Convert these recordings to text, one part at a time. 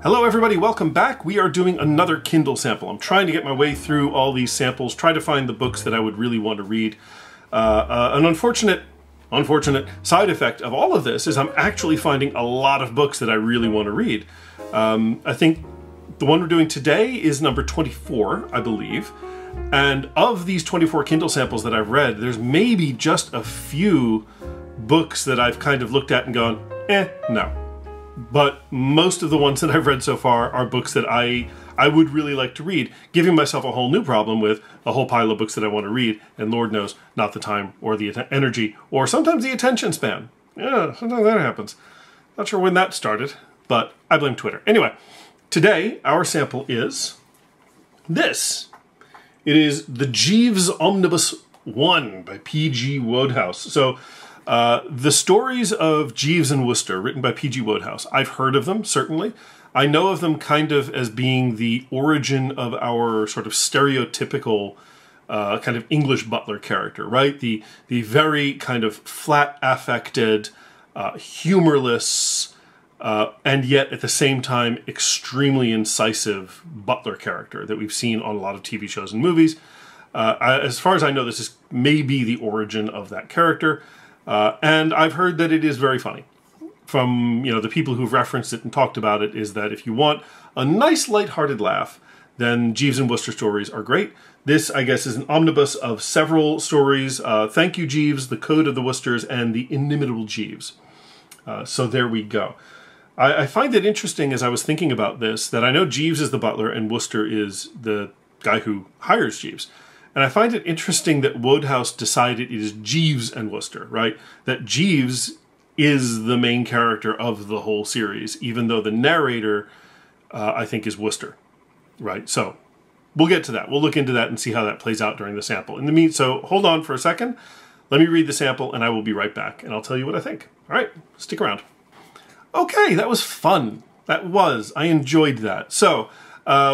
Hello everybody, welcome back. We are doing another Kindle sample. I'm trying to get my way through all these samples, try to find the books that I would really want to read. An unfortunate side effect of all of this is I'm actually finding a lot of books that I really want to read. I think the one we're doing today is number 24, I believe. And of these 24 Kindle samples that I've read, there's maybe just a few books that I've kind of looked at and gone, no. But most of the ones that I've read so far are books that I would really like to read, giving myself a whole new problem with a whole pile of books that I want to read, and Lord knows, not the time or the energy, or sometimes the attention span. Yeah, sometimes that happens. Not sure when that started, but I blame Twitter. Anyway, today our sample is this. It is the Jeeves Omnibus 1 by P.G. Wodehouse. So, the stories of Jeeves and Wooster, written by P.G. Wodehouse. I've heard of them, certainly. I know of them kind of as being the origin of our sort of stereotypical kind of English butler character, right? The very kind of flat-affected, humorless, and yet at the same time extremely incisive butler character that we've seen on a lot of TV shows and movies. As far as I know, this is maybe the origin of that character. And I've heard that it is very funny. From, the people who've referenced it and talked about it, is that if you want a nice lighthearted laugh, then Jeeves and Wooster stories are great. This, I guess, is an omnibus of several stories. Thank You, Jeeves, The Code of the Woosters, and The Inimitable Jeeves. So there we go. I find it interesting as I was thinking about this, that I know Jeeves is the butler and Wooster is the guy who hires Jeeves. And I find it interesting that Wodehouse decided it is Jeeves and Wooster, right? That Jeeves is the main character of the whole series, even though the narrator, I think, is Wooster, right? So we'll get to that. We'll look into that and see how that plays out during the sample. So hold on for a second. Let me read the sample and I will be right back and I'll tell you what I think. All right, stick around. Okay, that was fun. I enjoyed that. So,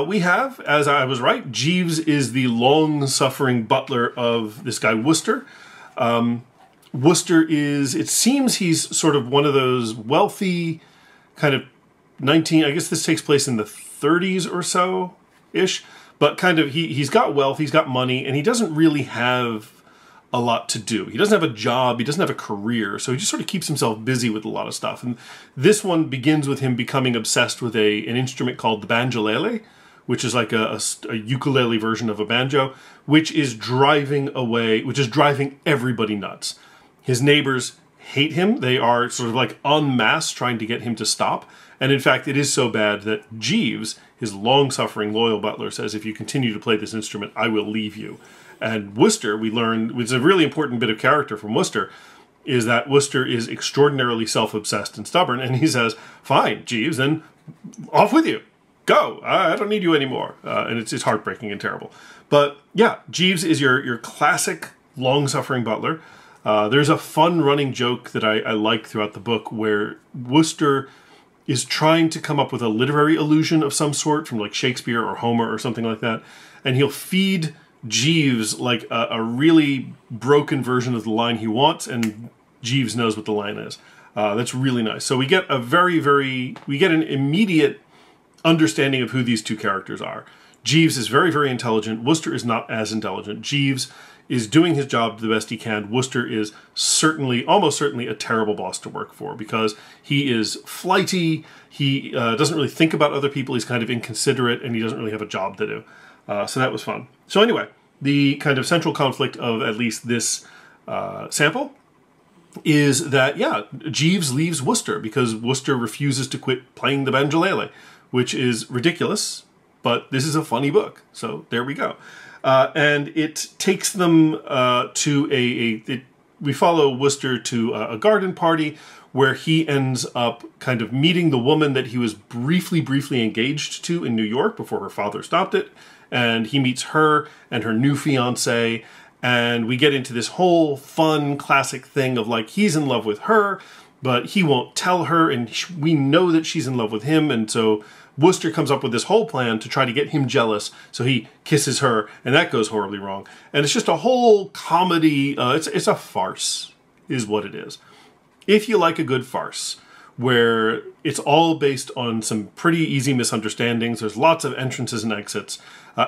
we have, as I was right, Jeeves is the long-suffering butler of this guy Wooster. Wooster is, it seems he's sort of one of those wealthy kind of I guess this takes place in the 30s or so-ish, but kind of he's got wealth, he's got money, and he doesn't really have a lot to do. He doesn't have a job, he doesn't have a career, so he just sort of keeps himself busy with a lot of stuff. And this one begins with him becoming obsessed with an instrument called the Banjolele, which is like a ukulele version of a banjo, which is driving everybody nuts. His neighbors hate him. They are sort of like en masse trying to get him to stop. And in fact, it is so bad that Jeeves, his long-suffering, loyal butler, says, if you continue to play this instrument, I will leave you. And Wooster, we learned, which is a really important bit of character from Wooster, is that Wooster is extraordinarily self-obsessed and stubborn, and he says, fine, Jeeves, then off with you. Go. I don't need you anymore. And it's heartbreaking and terrible. But yeah, Jeeves is your classic long-suffering butler. There's a fun running joke that I like throughout the book where Wooster is trying to come up with a literary allusion of some sort from like Shakespeare or Homer or something like that, and he'll feed Jeeves like a really broken version of the line he wants, and Jeeves knows what the line is. That's really nice. So we get an immediate understanding of who these two characters are. Jeeves is very, very intelligent. Wooster is not as intelligent. Jeeves is doing his job the best he can. Wooster is almost certainly a terrible boss to work for because he is flighty. He doesn't really think about other people. He's kind of inconsiderate, and he doesn't really have a job to do. So that was fun. So anyway, the kind of central conflict of at least this sample is that, yeah, Jeeves leaves Wooster because Wooster refuses to quit playing the Banjolele, which is ridiculous, but this is a funny book. So there we go. And it takes them we follow Wooster to a garden party where he ends up kind of meeting the woman that he was briefly engaged to in New York before her father stopped it. And he meets her and her new fiancé, and we get into this whole fun classic thing of like, he's in love with her, but he won't tell her, and we know that she's in love with him, and so Wooster comes up with this whole plan to try to get him jealous, so he kisses her, and that goes horribly wrong. And it's just a whole comedy, it's a farce, is what it is. If you like a good farce, where it's all based on some pretty easy misunderstandings. There's lots of entrances and exits.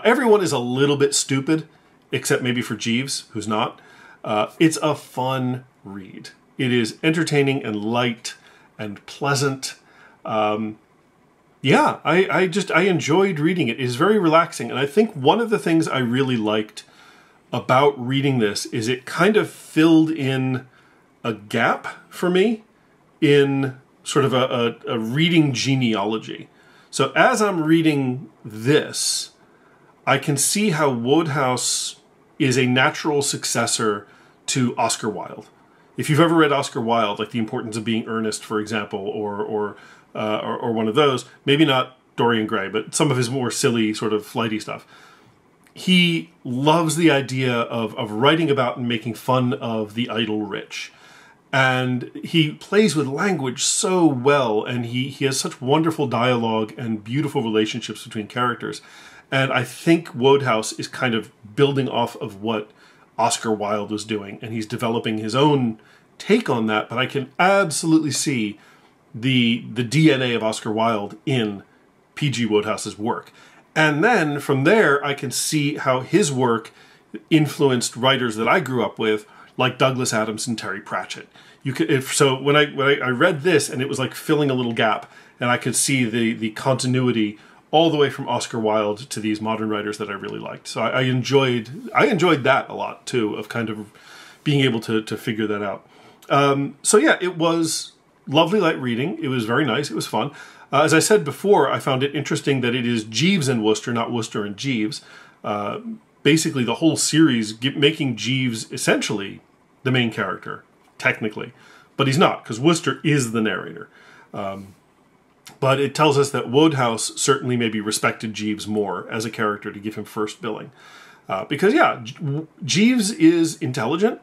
Everyone is a little bit stupid, except maybe for Jeeves, who's not. It's a fun read. It is entertaining and light and pleasant. Yeah, I enjoyed reading it. It is very relaxing. And I think one of the things I really liked about reading this is it kind of filled in a gap for me in sort of a reading genealogy. So as I'm reading this, I can see how Wodehouse is a natural successor to Oscar Wilde. If you've ever read Oscar Wilde, like The Importance of Being Earnest, for example, or one of those, maybe not Dorian Gray, but some of his more silly, sort of flighty stuff, he loves the idea of writing about and making fun of the idle rich. And he plays with language so well, and he has such wonderful dialogue and beautiful relationships between characters. And I think Wodehouse is kind of building off of what Oscar Wilde was doing, and he's developing his own take on that, but I can absolutely see the DNA of Oscar Wilde in P.G. Wodehouse's work. And then from there, I can see how his work influenced writers that I grew up with, like Douglas Adams and Terry Pratchett. When I read this, and it was like filling a little gap, and I could see the continuity all the way from Oscar Wilde to these modern writers that I really liked. So I enjoyed that a lot too, of kind of being able to figure that out. So yeah, it was lovely light reading. It was very nice. It was fun. As I said before, I found it interesting that it is Jeeves and Wooster, not Wooster and Jeeves. Basically, the whole series making Jeeves essentially the main character, technically. But he's not, because Wooster is the narrator. But it tells us that Wodehouse certainly maybe respected Jeeves more as a character to give him first billing. Because, yeah, Jeeves is intelligent.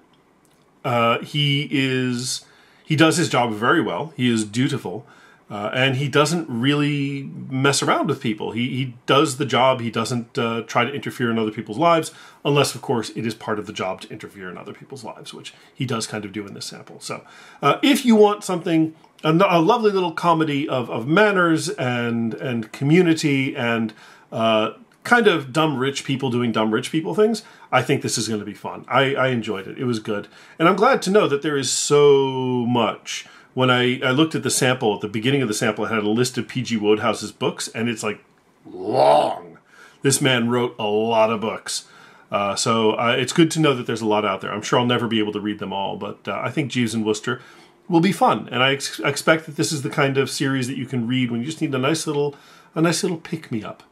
He does his job very well. He is dutiful. And he doesn't really mess around with people. He does the job. He doesn't try to interfere in other people's lives, unless, of course, it is part of the job to interfere in other people's lives, which he does kind of do in this sample. So if you want something, a lovely little comedy of manners and community and kind of dumb rich people doing dumb rich people things, I think this is going to be fun. I enjoyed it. It was good. And I'm glad to know that there is so much. When I looked at the sample, at the beginning of the sample, it had a list of P.G. Wodehouse's books, and it's like long. This man wrote a lot of books. So it's good to know that there's a lot out there. I'm sure I'll never be able to read them all, but I think Jeeves and Wooster will be fun. And I expect that this is the kind of series that you can read when you just need a nice little pick-me-up.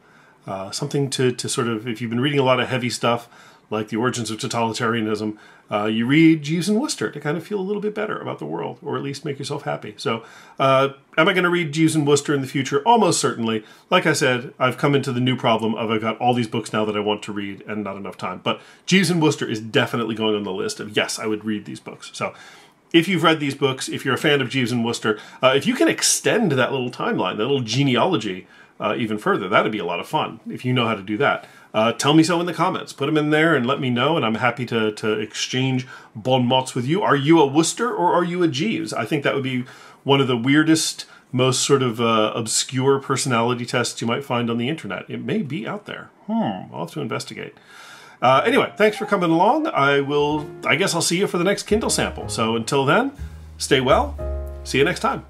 Something to sort of, if you've been reading a lot of heavy stuff, like The Origins of Totalitarianism, you read Jeeves and Wooster to kind of feel a little bit better about the world, or at least make yourself happy. So, am I going to read Jeeves and Wooster in the future? Almost certainly. Like I said, I've come into the new problem of I've got all these books now that I want to read and not enough time. But Jeeves and Wooster is definitely going on the list of, yes, I would read these books. So, if you've read these books, if you're a fan of Jeeves and Wooster, if you can extend that little timeline, that little genealogy even further, that'd be a lot of fun, if you know how to do that. Tell me so in the comments. Put them in there and let me know, and I'm happy to exchange bon mots with you. Are you a Wooster or are you a Jeeves? I think that would be one of the weirdest, most sort of obscure personality tests you might find on the internet. It may be out there. I'll have to investigate. Anyway, thanks for coming along. I guess I'll see you for the next Kindle sample. So until then, stay well. See you next time.